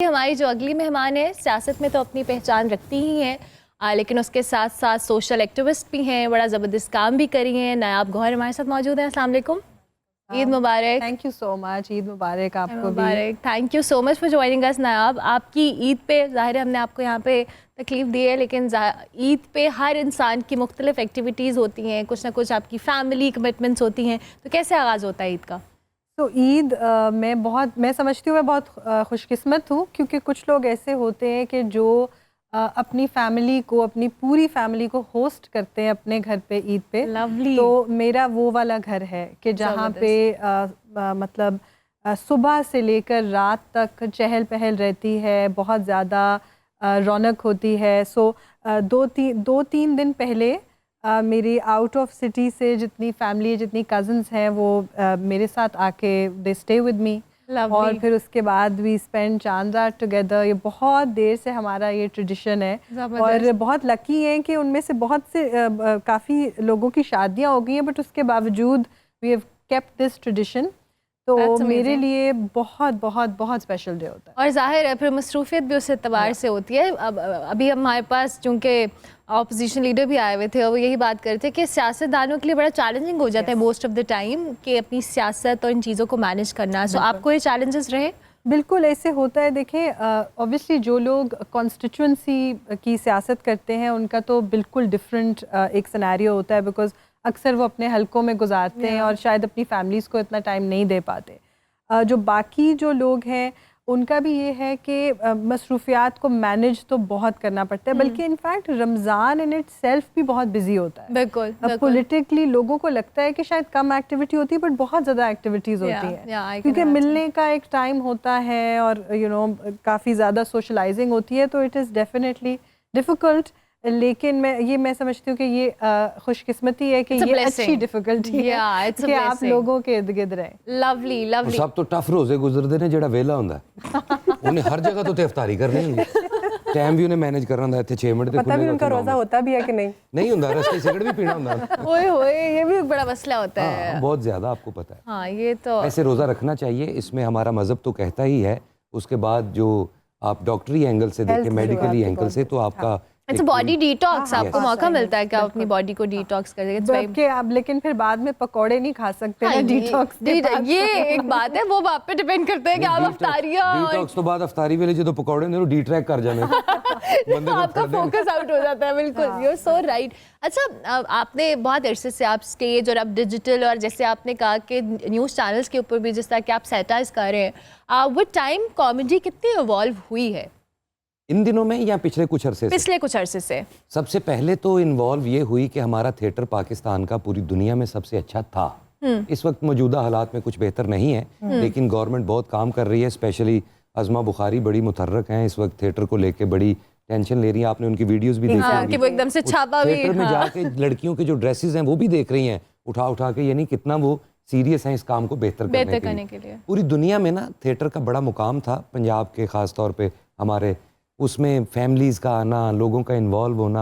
हमारी जो अगली मेहमान है सियासत में तो अपनी पहचान रखती ही हैं, लेकिन उसके साथ साथ सोशल एक्टिविस्ट भी हैं, बड़ा ज़बरदस्त काम भी करी हैं। नायाब गौहर हमारे साथ मौजूद हैं। अस्सलाम वालेकुम, ईद मुबारक। Thank you so much, Eid मुबारक आपको भी। Thank you so much for joining us Nayab. आपकी ईद पे ज़ाहिर है हमने आपको यहाँ पे तकलीफ़ दी है, लेकिन ईद पे हर इंसान की मुख्तलिफ एक्टिविटीज़ होती हैं, कुछ ना कुछ आपकी फैमिली कमिटमेंट्स होती हैं, तो कैसे आगाज़ होता है ईद का? तो ईद मैं समझती हूँ मैं बहुत खुशकिस्मत हूँ, क्योंकि कुछ लोग ऐसे होते हैं कि जो अपनी फैमिली को, अपनी पूरी फैमिली को होस्ट करते हैं अपने घर पे ईद पे। लवली। तो मेरा वो वाला घर है कि जहाँ पे मतलब सुबह से लेकर रात तक चहल पहल रहती है, बहुत ज़्यादा रौनक होती है। सो दो तीन दिन पहले मेरी आउट ऑफ सिटी से जितनी फैमिली, जितनी कज़न्स हैं, वो मेरे साथ आके दे स्टे विद मी, और फिर उसके बाद वी स्पेंड चांद रात टुगेदर। ये बहुत देर से हमारा ये ट्रेडिशन है और बहुत लकी हैं कि उनमें से बहुत से काफ़ी लोगों की शादियां हो गई हैं, बट उसके बावजूद we have kept this tradition. तो मेरे लिए बहुत बहुत बहुत स्पेशल डे होता है। और जाहिर है फिर मसरूफियत भी उस एतबार से होती है। अब अभी हमारे पास चूँकि अपोजिशन लीडर भी आए हुए थे और वो यही बात कर रहे थे कि सियासतदानों के लिए बड़ा चैलेंजिंग हो जाता है मोस्ट ऑफ द टाइम कि अपनी सियासत और इन चीज़ों को मैनेज करना। सो आपको ये चैलेंजेस रहे? बिल्कुल ऐसे होता है। देखें, ऑब्वियसली जो लोग कॉन्स्टिट्यूंसी की सियासत करते हैं उनका तो बिल्कुल डिफरेंट एक सिनेरियो होता है, बिकॉज अक्सर वो अपने हलकों में गुजारते हैं और शायद अपनी फैमिलीज़ को इतना टाइम नहीं दे पाते। जो बाकी जो लोग हैं उनका भी ये है कि मसरूफियात को मैनेज तो बहुत करना पड़ता है, बल्कि in fact Ramzan in it self भी बहुत बिजी होता है। बिल्कुल। पॉलिटिकली लोगों को लगता है कि शायद कम एक्टिविटी होती है, बट बहुत ज़्यादा एक्टिविटीज़ होती है, क्योंकि मिलने का एक टाइम होता है और काफ़ी ज़्यादा सोशलाइजिंग होती है। तो इट इज़ डेफिनेटली डिफ़िकल्ट, लेकिन मैं समझती हूँ कि ये खुशकिस्मती है कि ये अच्छी डिफिकल्टी है कि आप लोगों के इर्द गिर्द रहें। Lovely lovely. सब तो टफ रोजे गुजरते ने, जेड़ा वेला हुंदा उन्हें हर जगह तो इफ्तारी करनी होंदी, टाइम भी उन्हें मैनेज करना होंदा। इत्थे 6 मिनट ते पता भी उनका रोजा होता भी है कि नहीं? नहीं होंदा, रस्ते सिगरेट भी पीना होंदा। ओए होए, ये भी एक बड़ा मसला होता है। बहुत ज्यादा, आपको पता है। हाँ, ये तो ऐसे रोजा रखना चाहिए, इसमें हमारा मजहब तो कहता ही है। उसके बाद जो आप डॉक्टरी एंगल से देखें, मेडिकली एंगल से, तो आपका अच्छा बॉडी डिटॉक्स आपको मौका मिलता है कि आप अपनी बॉडी को डिटॉक्स कर दें आप, लेकिन फिर बाद में पकौड़े नहीं खा सकते हैं डिटॉक्स। ये एक बात है, वो आप पे डिपेंड करता है कि आप अफ्तारिया डिटॉक्स तो बाद अफ्तारी वेले जो पकौड़े ने डीट्रैक कर जाने तो आपका फोकस आउट हो जाता है। बिल्कुल, यू आर सो राइट। अच्छा, आपने बहुत अरसे से आप स्टेज और आप डिजिटल और जैसे आपने कहा कि न्यूज़ चैनल्स के ऊपर भी जिस तरह कि आप सैटाइज कर रहे हैं, विद टाइम कॉमेडी कितनी इवॉल्व हुई है इन दिनों में या पिछले कुछ अरसे से? पिछले कुछ अरसे से। सबसे पहले तो इन्वॉल्व ये हुई कि हमारा थिएटर पाकिस्तान का पूरी दुनिया में सबसे अच्छा था। इस वक्त मौजूदा हालात में कुछ बेहतर नहीं है, लेकिन गवर्नमेंट बहुत काम कर रही है। स्पेशली अज़मा बुखारी बड़ी मुतहर्रक हैं इस वक्त, थिएटर को लेके बड़ी टेंशन ले रही हैं। आपने उनकी वीडियोस भी देखी होंगी, वो एकदम से छापा भी थिएटर में जाके लड़कियों के जो ड्रेसेस हैं वो भी देख रही हैं उठा उठा के, यानी कितना वो सीरियस हैं इस काम को बेहतर करने के लिए। पूरी दुनिया में ना थिएटर का बड़ा मुकाम था, पंजाब के ख़ास तौर पे हमारे, उसमें फैमिलीज़ का आना, लोगों का इन्वॉल्व होना,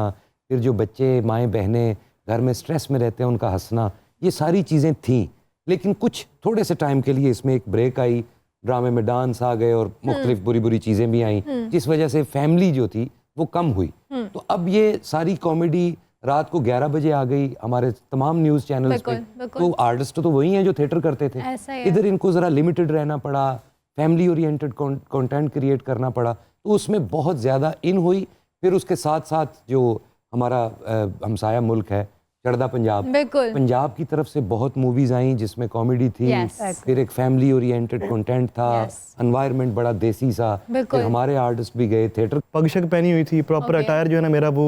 फिर जो बच्चे माएँ बहनें घर में स्ट्रेस में रहते हैं उनका हंसना, ये सारी चीज़ें थीं। लेकिन कुछ थोड़े से टाइम के लिए इसमें एक ब्रेक आई, ड्रामे में डांस आ गए और मुख्तलिफ बुरी बुरी चीज़ें भी आईं, जिस वजह से फैमिली जो थी वो कम हुई। तो अब ये सारी कॉमेडी रात को 11 बजे आ गई हमारे तमाम न्यूज़ चैनल्स पे। तो आर्टिस्ट तो वही हैं जो थिएटर करते थे, इधर इनको ज़रा लिमिटेड रहना पड़ा, फैमिली ओरिएंटेड कंटेंट क्रिएट करना पड़ा, तो उसमें बहुत ज़्यादा इन हुई। फिर उसके साथ साथ जो हमारा हमसाया मुल्क है चढ़दा पंजाब, पंजाब की तरफ से बहुत मूवीज़ आई जिसमें कॉमेडी थी। फिर एक फैमिली ओरिएंटेड कंटेंट था, एनवायरनमेंट बड़ा देसी सा। फिर हमारे आर्टिस्ट भी गए थिएटर, पग शक पहनी हुई थी, प्रॉपर अटायर जो है ना मेरा वो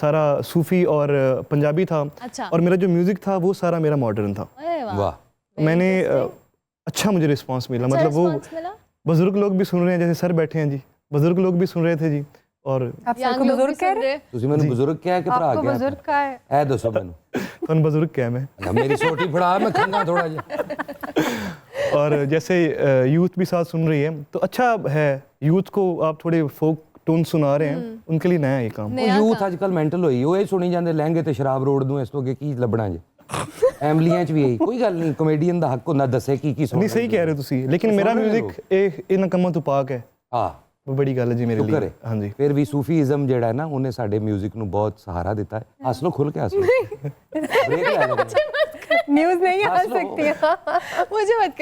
सारा सूफी और पंजाबी था। और मेरा जो म्यूजिक था वो सारा मेरा मॉडर्न था। वाह, मैंने अच्छा मुझे रिस्पॉन्स मिला, मतलब वो बुजुर्ग लोग भी सुन रहे हैं, जैसे सर बैठे हैं जी, बुजुर्ग लोग भी सुन रहे थे जी। और आप सबको बुजुर्ग कह रहे हैं? ਤੁਸੀਂ ਮੈਨੂੰ ਬਜ਼ੁਰਗ ਕਿਹਾ ਕਿ ਭਰਾ आपको ਕਿਹਾ? बुजुर्ग का है? ਇਹ ਦੱਸੋ ਮੈਨੂੰ। ਤੁਹਾਨੂੰ बुजुर्ग क्या है मैं? मेरी छोटी फड़ा मैं खंगा थोड़ा जिहा। और जैसे यूथ भी साथ सुन रही है तो अच्छा है, यूथ को आप थोड़े फोक टोन सुना रहे हैं, उनके लिए नया ये काम। यूथ आजकल मेंटल होई, ਉਹ ਇਹ ਸੁਣੀ ਜਾਂਦੇ ਲਹਿੰਗੇ ਤੇ ਸ਼ਰਾਬ ਰੋਡ ਨੂੰ, ਇਸ ਤੋਂ ਅੱਗੇ ਕੀ ਲੱਭਣਾ ਜੇ? ਐਮਲੀਆਂ ਚ ਵੀ ਇਹੀ, ਕੋਈ ਗੱਲ ਨਹੀਂ, ਕਮੇਡੀਅਨ ਦਾ ਹੱਕ ਹੁੰਦਾ ਦੱਸੇ ਕੀ ਕੀ ਸੁਣਨਾ। ਨਹੀਂ ਸਹੀ ਕਹਿ ਰਹੇ ਹੋ ਤੁਸੀਂ, ਲੇਕਿਨ ਮੇਰਾ ਮਿਊਜ਼ਿਕ ਇਹ ਇਹਨਾਂ ਕੰਮਾਂ ਤੋਂ ਪਾਕ ਹੈ। ਹਾਂ, वो बड़ी गल है जी मेरे लिए। हाँ जी, फिर भी सूफीइज्म ਜਿਹੜਾ ਹੈ ਨਾ ਉਹਨੇ ਸਾਡੇ 뮤직 ਨੂੰ ਬਹੁਤ ਸਹਾਰਾ ਦਿੱਤਾ ਹੈ। ਹੱਸ ਲੋ, ਖੁੱਲ ਕੇ हंस लो, ब्रेक ले लो, न्यूज़ नहीं हंस सकती। मुझे मत